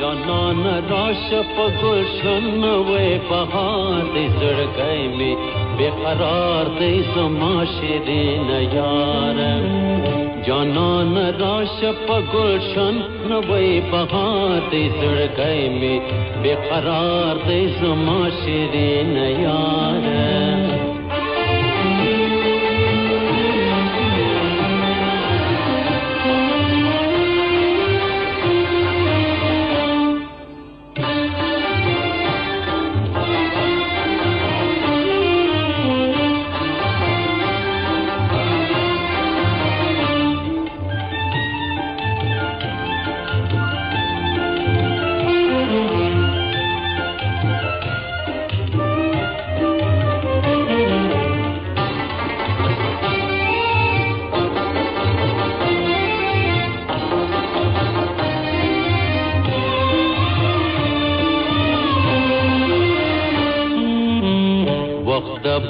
جانان راش په گلشن وې بهار دې زړګی می بقرار دې زما شیرین یار جانان راش په گلشن وې بهار دې زړګی می بقرار دې زما شیرین یار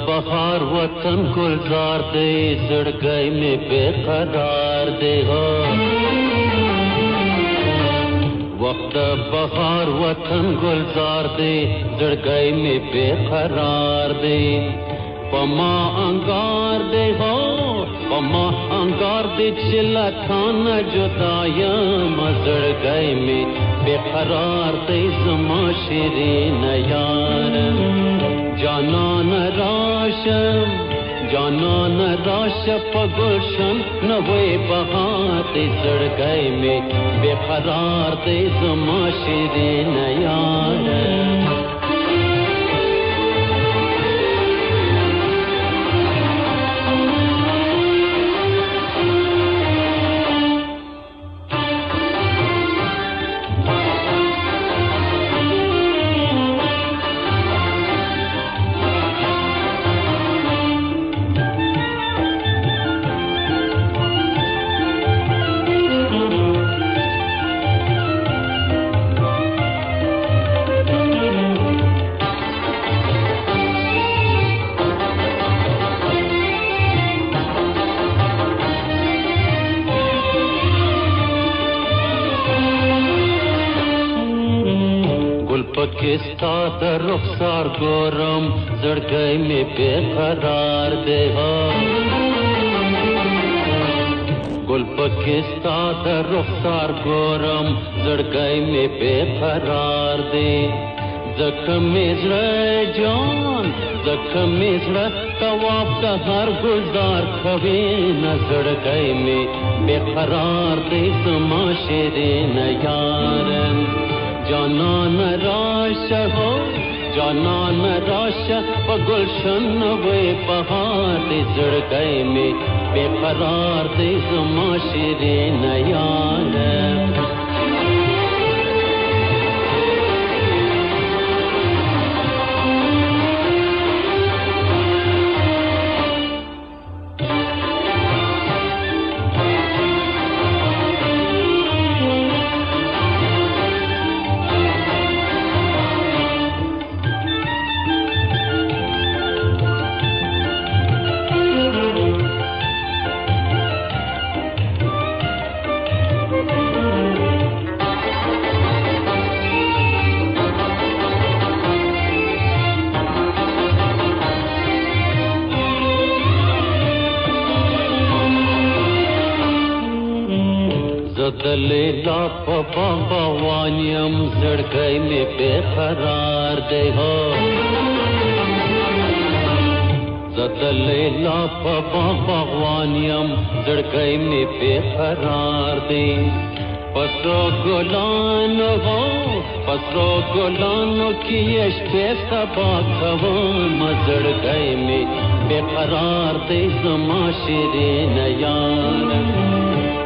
بہار وطن گلزار دے زڑگئی میں بے قرار دے ہو وقت بہار وطن گلزار دے زڑگئی میں بے قرار دے پما انگار دے ہو پما انگار دے چلا کھانا جدایا مزڑگئی میں بے قرار دے زما شیرین یار جانان راش پگلشن نوے بہار دے زڑگئی میں بے قرار دے زما شیرین یار پکستا در رخسار گورم زڑگئی میں بے قرار دے ہو گل پکستا در رخسار گورم زڑگئی میں بے قرار دے زخم ازرائے جان زخم ازرائے تواب کا ہر گلزار کھوے نہ زڑگئی میں بے قرار دے زما شیرین یار جانان راش ہو جانان راش پگلشن وے بہار دے زڑگئی میں بے قرار دے زما شیرین یار لیلا پپا بوانیم زڑگئی میں بے قرار دے ہو زد لیلا پپا بوانیم زڑگئی میں بے قرار دے پسرو گلان ہو پسرو گلانو کی اشکے سبا کھوان زڑگئی میں بے قرار دے زما شیرین یار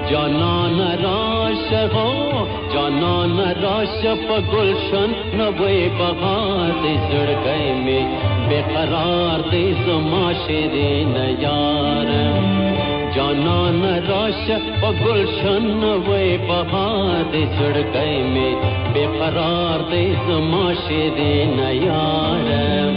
جانان راش ہو جانان راش پگلشن نوے بہار دے زڑگئی میں بے قرار دے زما شیرین یار جانان راش پگلشن نوے بہار دے زڑگئی میں بے قرار دے زما شیرین یار